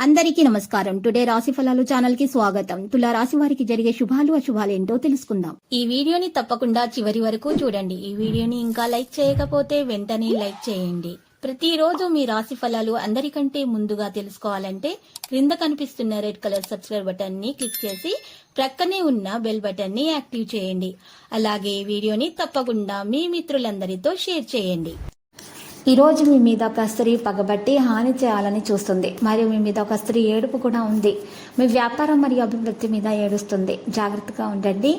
అందరికీ నమస్కారం. టుడే రాశి ఫలాలు ఛానల్ కి స్వాగతం. తులా రాశి వారికి జరిగే శుభాలు అశుభాలు ఏంటో తెలుసుకుందాం. ఈ వీడియోని తప్పకుండా చివరి వరకు చూడండి. ఈ వీడియోని ఇంకా లైక్ చేయకపోతే వెంటనే లైక్ చేయండి. ప్రతిరోజు మీ రాశి ఫలాలు అందరికంటే ముందుగా తెలుసుకోవాలంటే క్రింద కనిపిస్తున్న రెడ్ కలర్ సబ్స్క్రైబ్ బటన్ ని క్లిక్ చేసి ప్రక్కనే ఉన్న బెల్ బటన్ ని యాక్టివ్ చేయండి. అలాగే ఈ వీడియోని తప్పకుండా మీ మిత్రులందరితో షేర్ చేయండి. ఈరోజు మీ మీద ఒక స్త్రీ పగబట్టి హాని చేయాలని చూస్తుంది, మరియు మీ మీద ఒక స్త్రీ ఏడుపు కూడా ఉంది. మీ వ్యాపారం మరియు అభివృద్ధి మీద ఏడుస్తుంది. జాగ్రత్తగా ఉండండి.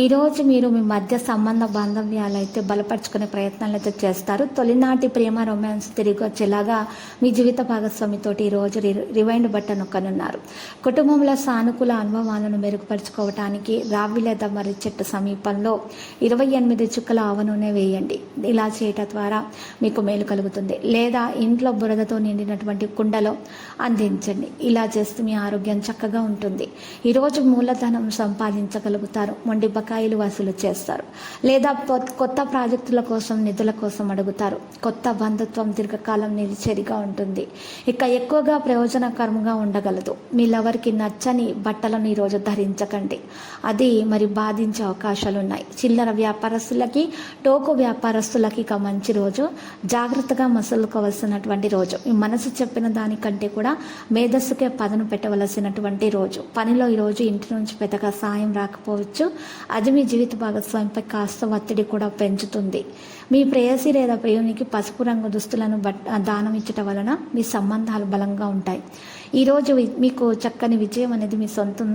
ఈరోజు మీరు మీ మధ్య సంబంధ బాంధవ్యాలు అయితే బలపరుచుకునే ప్రయత్నాలు అయితే చేస్తారు. తొలినాటి ప్రేమ రొమాన్స్ తిరిగి వచ్చేలాగా మీ జీవిత భాగస్వామితోటి ఈరోజు రివైండ్ బటన్ నొక్కనున్నారు. కుటుంబంలో సానుకూల అనుభవాలను మెరుగుపరుచుకోవటానికి రావి లేదా మర్రి చెట్టు సమీపంలో 28 చుక్కల ఆవ నూనె వేయండి. ఇలా చేయటం ద్వారా మీకు మేలు కలుగుతుంది. లేదా ఇంట్లో బురదతో నిండినటువంటి కుండలో అందించండి. ఇలా చేస్తే మీ ఆరోగ్యం చక్కగా ఉంటుంది. ఈరోజు మూలధనం సంపాదించగలుగుతారు. మొండి బకాయిలు వసూలు చేస్తారు. లేదా కొత్త ప్రాజెక్టుల కోసం నిధుల కోసం అడుగుతారు. కొత్త బంధుత్వం దీర్ఘకాలం నిలిచేదిగా ఉంటుంది. ఇక ఎక్కువగా ప్రయోజనకరంగా ఉండగలదు. మీ లవర్కి నచ్చని బట్టలను ఈరోజు ధరించకండి. అది మరి బాధించే అవకాశాలున్నాయి. చిల్లర వ్యాపారస్తులకి, టోకు వ్యాపారస్తులకి ఇక మంచి రోజు. జాగ్రత్తగా మసులుకోవలసినటువంటి రోజు. మీ మనసు చెప్పిన దానికంటే కూడా మేధస్సుకే పదను పెట్టవలసినటువంటి రోజు. పనిలో ఈరోజు ఇంటి నుంచి పెద్దగా సాయం రాకపోవచ్చు. అది మీ జీవిత భాగస్వామిపై కాస్త ఒత్తిడి కూడా పెంచుతుంది. మీ ప్రేయసి లేదా ప్రియునికి పసుపు రంగు దుస్తులను దానం ఇచ్చటం వలన మీ సంబంధాలు బలంగా ఉంటాయి. ఈరోజు మీకు చక్కని విజయం అనేది మీ సొంతం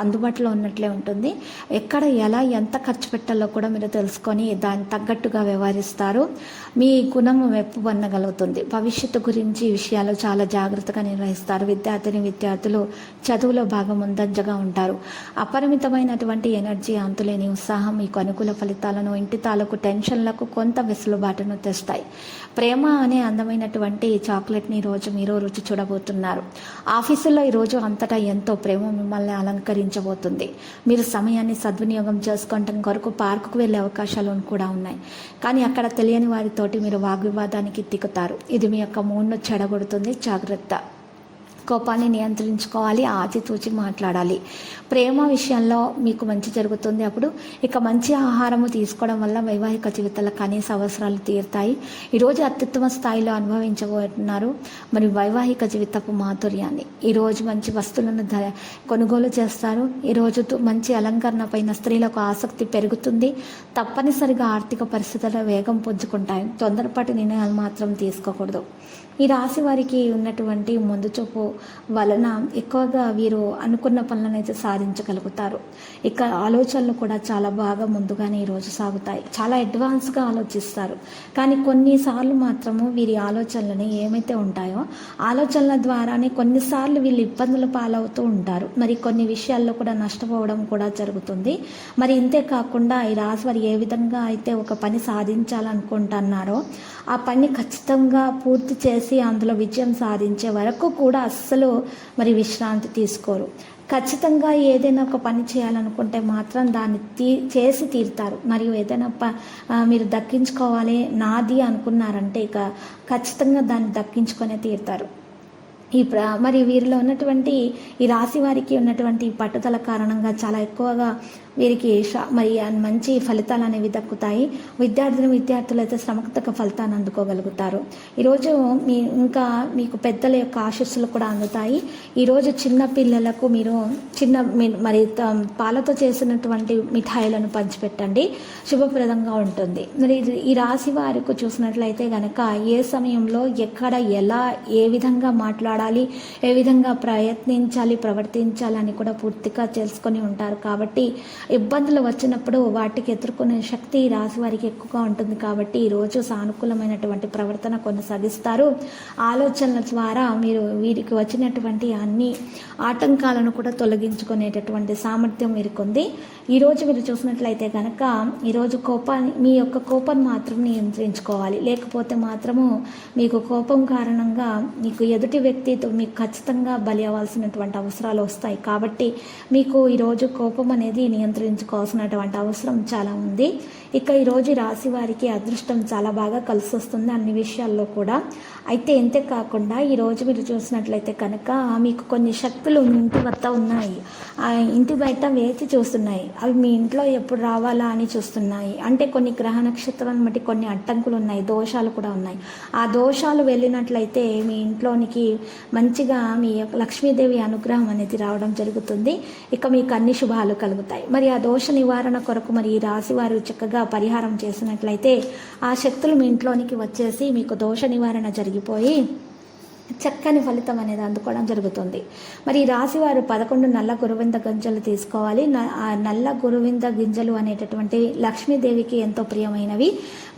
అందుబాటులో ఉన్నట్లే ఉంటుంది. ఎక్కడ ఎలా ఎంత ఖర్చు పెట్టాలో కూడా మీరు తెలుసుకొని దానికి తగ్గట్టుగా వ్యవహరిస్తారు. మీ గుణము మెప్పుకొనగలుగుతుంది. భవిష్యత్తు గురించి విషయాలు చాలా జాగ్రత్తగా నిర్వహిస్తారు. విద్యార్థులు చదువులో బాగా ముందంజగా ఉంటారు. అపరిమితమైనటువంటి ఎనర్జీ, అంతులేని ఉత్సాహం మీకు అనుకూల ఫలితాలను, ఇంటి తాలూకు టెన్షన్లకు కొంత వెసులుబాటును తెస్తాయి. ప్రేమ అనే అందమైనటువంటి చాక్లెట్ని ఈరోజు మీరు రుచి చూడబోతున్నారు. ఆఫీసులో ఈరోజు అంతటా ఎంతో ప్రేమ మిమ్మల్ని అలంకరించబోతుంది. మీరు సమయాన్ని సద్వినియోగం చేసుకోవడం కొరకు పార్కుకు వెళ్ళే అవకాశాలు కూడా ఉన్నాయి. కానీ అక్కడ తెలియని వారితోటి మీరు వాగ్వివాదానికి దిగుతారు. ఇది మీ యొక్క మూడ్ను చెడగొడుతుంది. జాగ్రత్త. కోపాన్ని నియంత్రించుకోవాలి. ఆచితూచి మాట్లాడాలి. ప్రేమ విషయంలో మీకు మంచి జరుగుతుంది. అప్పుడు ఇక మంచి ఆహారము తీసుకోవడం వల్ల వైవాహిక జీవితాల కనీస అవసరాలు తీరుతాయి. ఈరోజు అత్యుత్తమ స్థాయిలో అనుభవించబోతున్నారు మరి వైవాహిక జీవితపు మాధుర్యాన్ని. ఈరోజు మంచి వస్తువులను కొనుగోలు చేస్తారు. ఈరోజు మంచి అలంకరణ పైన స్త్రీలకు ఆసక్తి పెరుగుతుంది. తప్పనిసరిగా ఆర్థిక పరిస్థితుల వేగం పుంజుకుంటాయి. తొందరపాటు నిర్ణయాలు మాత్రం తీసుకోకూడదు. ఈ రాశి వారికి ఉన్నటువంటి ముందు చూపు వలన ఎక్కువగా వీరు అనుకున్న పనులను అయితే సాధించగలుగుతారు. ఇక ఆలోచనలు కూడా చాలా బాగా ముందుగానే ఈరోజు సాగుతాయి. చాలా అడ్వాన్స్గా ఆలోచిస్తారు. కానీ కొన్నిసార్లు మాత్రము వీరి ఆలోచనలని ఏమైతే ఉంటాయో ఆలోచనల ద్వారానే కొన్నిసార్లు వీళ్ళు ఇబ్బందుల పాలవుతూ ఉంటారు. మరి కొన్ని విషయాల్లో కూడా నష్టపోవడం కూడా జరుగుతుంది. మరి ఇంతే కాకుండా ఈ రాశి వారు ఏ విధంగా అయితే ఒక పని సాధించాలనుకుంటున్నారో ఆ పని ఖచ్చితంగా పూర్తి చేసి అందులో విజయం సాధించే వరకు కూడా అస్సలు మరి విశ్రాంతి తీసుకోరు. ఖచ్చితంగా ఏదైనా ఒక పని చేయాలనుకుంటే మాత్రం దాన్ని చేసి తీరుతారు. మరియు ఏదైనా మీరు దక్కించుకోవాలి నాది అనుకున్నారంటే ఇక ఖచ్చితంగా దాన్ని దక్కించుకొనే తీరుతారు. మరి వీరిలో ఉన్నటువంటి ఈ రాశి వారికి ఉన్నటువంటి పట్టుదల కారణంగా చాలా ఎక్కువగా వీరికి మరి మంచి ఫలితాలు అనేవి దక్కుతాయి. విద్యార్థులు అయితే శ్రమకు తగ్గ ఫలితాన్ని అందుకోగలుగుతారు. ఈరోజు ఇంకా మీకు పెద్దల యొక్క ఆశీస్సులు కూడా అందుతాయి. ఈరోజు చిన్న పిల్లలకు మీరు మరి పాలతో చేసినటువంటి మిఠాయిలను పంచిపెట్టండి. శుభప్రదంగా ఉంటుంది. మరి ఈ రాశి వారికి చూసినట్లయితే కనుక ఏ సమయంలో ఎక్కడ ఎలా ఏ విధంగా మాట్లాడాలి, ఏ విధంగా ప్రవర్తించాలని కూడా పూర్తిగా తెలుసుకొని ఉంటారు. కాబట్టి ఇబ్బందులు వచ్చినప్పుడు వాటికి ఎదుర్కొనే శక్తి రాశి వారికి ఎక్కువగా ఉంటుంది. కాబట్టి ఈరోజు సానుకూలమైనటువంటి ప్రవర్తన కొనసాగిస్తారు. ఆలోచనల ద్వారా మీరు వీరికి వచ్చినటువంటి అన్ని ఆటంకాలను కూడా తొలగించుకునేటటువంటి సామర్థ్యం వీరికి ఉంది. ఈరోజు మీరు చూసినట్లయితే కనుక ఈరోజు మీ యొక్క కోపాన్ని మాత్రం నియంత్రించుకోవాలి. లేకపోతే మాత్రము మీకు కోపం కారణంగా మీకు ఎదుటి వ్యక్తి వ్యక్తితో మీకు ఖచ్చితంగా బలి అవ్వాల్సినటువంటి అవసరాలు వస్తాయి. కాబట్టి మీకు ఈరోజు కోపం అనేది నియంత్రించుకోవాల్సినటువంటి అవసరం చాలా ఉంది. ఇక ఈరోజు రాశి వారికి అదృష్టం చాలా బాగా కలిసి వస్తుంది అన్ని విషయాల్లో కూడా. అయితే ఇంతే కాకుండా ఈరోజు మీరు చూసినట్లయితే కనుక మీకు కొన్ని శక్తులు మీ ఇంటి వద్ద ఉన్నాయి, ఆ ఇంటి బయట వేచి చూస్తున్నాయి. అవి మీ ఇంట్లో ఎప్పుడు రావాలా అని చూస్తున్నాయి. అంటే కొన్ని గ్రహ నక్షత్రాలను బట్టి కొన్ని అడ్డంకులు ఉన్నాయి, దోషాలు కూడా ఉన్నాయి. ఆ దోషాలు వెళ్ళినట్లయితే మీ ఇంట్లోనికి మంచిగా మీ లక్ష్మీదేవి అనుగ్రహం అనేది రావడం జరుగుతుంది. ఇక మీకు అన్ని శుభాలు కలుగుతాయి. మరి ఆ దోష నివారణ కొరకు మరి ఈ రాశి వారు చక్కగా పరిహారం చేసినట్లయితే ఆ శక్తులు మీ ఇంట్లోనికి వచ్చేసి మీకు దోష నివారణ జరిగిపోయి చక్కని ఫలితం అనేది అందుకోవడం జరుగుతుంది. మరి ఈ రాశి వారు 11 నల్ల గురువింద గింజలు తీసుకోవాలి. ఆ నల్ల గురువింద గింజలు అనేటటువంటి లక్ష్మీదేవికి ఎంతో ప్రియమైనవి.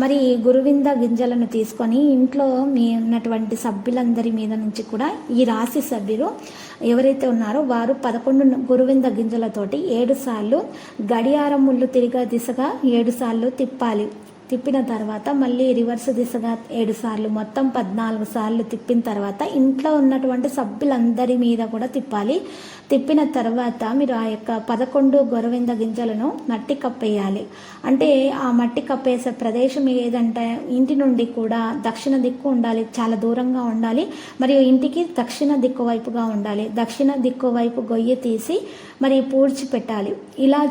మరి ఈ గురువింద గింజలను తీసుకొని ఇంట్లో మీ ఉన్నటువంటి సభ్యులందరి మీద నుంచి కూడా ఈ రాశి సభ్యులు ఎవరైతే ఉన్నారో వారు 11 గురువింద గింజలతోటి 7 సార్లు గడియారం ముళ్ళు తిరిగే దిశగా 7 సార్లు తిప్పాలి. తిప్పిన తర్వాత మళ్ళీ రివర్స్ దిశగా 7 సార్లు, మొత్తం 14 సార్లు తిప్పిన తర్వాత ఇంట్లో ఉన్నటువంటి సభ్యులందరి మీద కూడా తిప్పాలి. తిప్పిన తర్వాత మీరు ఆ యొక్క 11 గురువింద గింజలను మట్టి కప్పేయాలి. అంటే ఆ మట్టి కప్పేసే ప్రదేశం ఏదంటే ఇంటి నుండి కూడా దక్షిణ దిక్కు ఉండాలి, చాలా దూరంగా ఉండాలి. మరియు ఇంటికి దక్షిణ దిక్కు వైపుగా ఉండాలి. దక్షిణ దిక్కు వైపు గొయ్యి తీసి మరి పూడ్చి పెట్టాలి. ఇలా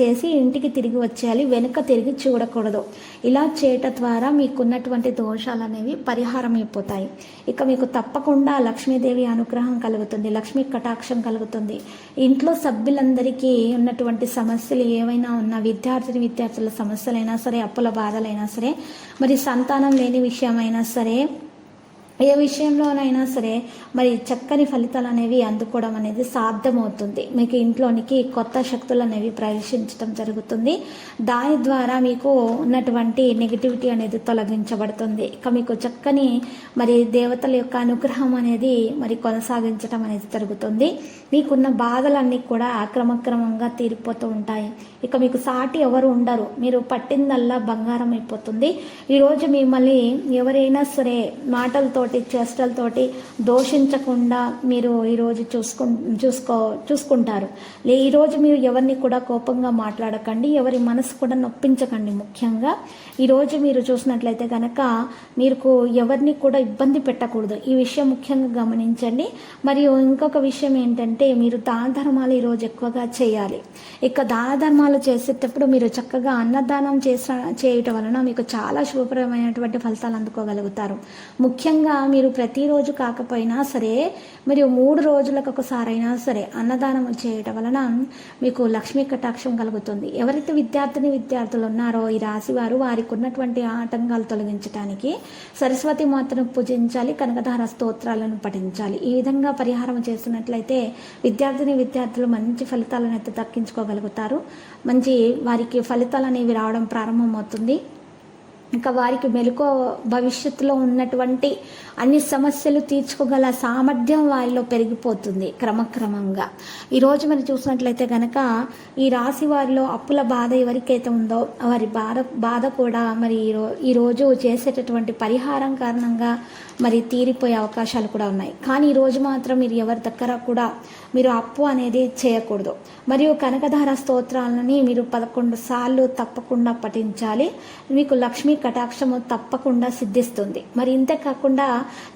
చేసి ఇంటికి తిరిగి వచ్చేయాలి, వెనుక తిరిగి చూడకూడదు. ఇలా చేయటం ద్వారా మీకున్నటువంటి దోషాలు అనేవి పరిహారం అయిపోతాయి. ఇక మీకు తప్పకుండా లక్ష్మీదేవి అనుగ్రహం కలుగుతుంది, లక్ష్మీ కటాక్షం కలుగుతుంది. ఇంట్లో సభ్యులందరికీ ఉన్నటువంటి సమస్యలు ఏవైనా ఉన్నా, విద్యార్థుల సమస్యలైనా సరే, అప్పుల బాధలైనా సరే, మరి సంతానం లేని విషయమైనా సరే, ఏ విషయంలోనైనా సరే మరి చక్కని ఫలితాలు అనేవి అందుకోవడం అనేది సాధ్యమవుతుంది. మీకు ఇంట్లోనికి కొత్త శక్తులు అనేవి ప్రవేశించడం జరుగుతుంది. దాని ద్వారా మీకు ఉన్నటువంటి నెగిటివిటీ అనేది తొలగించబడుతుంది. ఇక మీకు చక్కని మరి దేవతల యొక్క అనుగ్రహం అనేది మరి కొనసాగించడం అనేది జరుగుతుంది. మీకున్న బాధలన్నీ కూడా క్రమక్రమంగా తీరిపోతూ ఉంటాయి. ఇక మీకు సాటి ఎవరు ఉండరు, మీరు పట్టిందల్లా బంగారం అయిపోతుంది. ఈరోజు మిమ్మల్ని ఎవరైనా సరే మాటలతోటి చేష్టలతోటి దోషించకుండా మీరు ఈరోజు చూసుకుంటారు. ఈరోజు మీరు ఎవరిని కూడా కోపంగా మాట్లాడకండి, ఎవరి మనసు కూడా నొప్పించకండి. ముఖ్యంగా ఈరోజు మీరు చూసినట్లయితే కనుక మీరు ఎవరిని కూడా ఇబ్బంది పెట్టకూడదు. ఈ విషయం ముఖ్యంగా గమనించండి. మరియు ఇంకొక విషయం ఏంటంటే మీరు దాన ధర్మాలు ఈరోజు ఎక్కువగా చేయాలి. ఇక దాన ధర్మాలు చేసేటప్పుడు మీరు చక్కగా అన్నదానం చేయటం వలన మీకు చాలా శుభప్రదమైనటువంటి ఫలితాలు అందుకోగలుగుతారు. ముఖ్యంగా మీరు ప్రతిరోజు కాకపోయినా సరే మరియు 3 రోజులకు ఒకసారైనా సరే అన్నదానం చేయటం వలన మీకు లక్ష్మీ కటాక్షం కలుగుతుంది. ఎవరైతే విద్యార్థులు ఉన్నారో ఈ రాశి వారు వారికి ఉన్నటువంటి ఆటంకాలు తొలగించడానికి సరస్వతి మాతను పూజించాలి, కనకధార స్తోత్రాలను పఠించాలి. ఈ విధంగా పరిహారం చేస్తున్నట్లయితే విద్యార్థులు మంచి ఫలితాలను అయితే దక్కించుకోగలుగుతారు. మంచి వారికి ఫలితాలు అనేవి రావడం ప్రారంభమవుతుంది. ఇంకా వారికి మెలకువ భవిష్యత్తులో ఉన్నటువంటి అన్ని సమస్యలు తీర్చుకోగల సామర్థ్యం వారిలో పెరిగిపోతుంది క్రమక్రమంగా. ఈరోజు మరి చూసినట్లయితే కనుక ఈ రాశి వారిలో అప్పుల బాధ ఎవరికైతే ఉందో వారి బాధ కూడా మరి ఈరోజు చేసేటటువంటి పరిహారం కారణంగా మరి తీరిపోయే అవకాశాలు కూడా ఉన్నాయి. కానీ ఈరోజు మాత్రం మీరు ఎవరి దగ్గర కూడా మీరు అప్పు అనేది చేయకూడదు. మరియు కనకధార స్తోత్రాలని మీరు 11 సార్లు తప్పకుండా పఠించాలి. మీకు లక్ష్మీ కటాక్షము తప్పకుండా సిద్ధిస్తుంది. మరి ఇంతే కాకుండా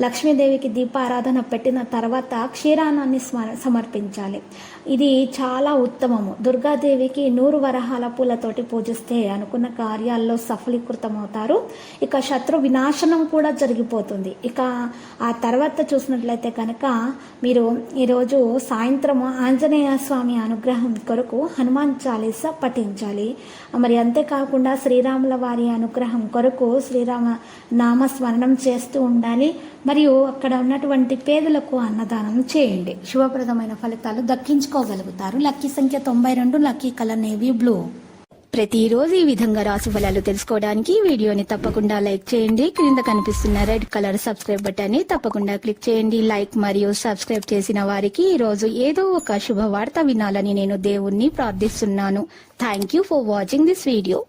లక్ష్మీదేవికి దీపారాధన పెట్టిన తర్వాత క్షీరాన్నాన్ని సమర్పించాలి. ఇది చాలా ఉత్తమము. దుర్గాదేవికి 100 వరహాల పూలతోటి పూజిస్తే అనుకున్న కార్యాల్లో సఫలీకృతమవుతారు. ఇక శత్రు వినాశనం కూడా జరిగిపోతుంది. ఇక ఆ తర్వాత చూసినట్లయితే కనుక మీరు ఈరోజు సాయంత్రం ఆంజనేయ స్వామి అనుగ్రహం కొరకు హనుమాన్ చాలీసా పఠించాలి. మరి అంతేకాకుండా శ్రీరాముల వారి అనుగ్రహం కొరకు శ్రీరామ నామస్మరణం చేస్తూ ఉండాలి. మరియు అక్కడ ఉన్నటువంటి పేదలకు అన్నదానం చేయండి. శుభప్రదమైన ఫలితాలు దక్కించుకోగలుగుతారు. లక్కీ సంఖ్య 92, లక్కీ కలర్ నేవీ బ్లూ. ప్రతిరోజు ఈ విధంగా రాశి ఫలాలు తెలుసుకోవడానికి వీడియోని తప్పకుండా లైక్ చేయండి. క్రింద కనిపిస్తున్న రెడ్ కలర్ సబ్స్క్రైబ్ బటన్ ని తప్పకుండా క్లిక్ చేయండి. లైక్ మరియు సబ్స్క్రైబ్ చేసిన వారికి ఈ రోజు ఏదో ఒక శుభవార్త వినాలని నేను దేవుణ్ణి ప్రార్థిస్తున్నాను. Thank you for watching this video.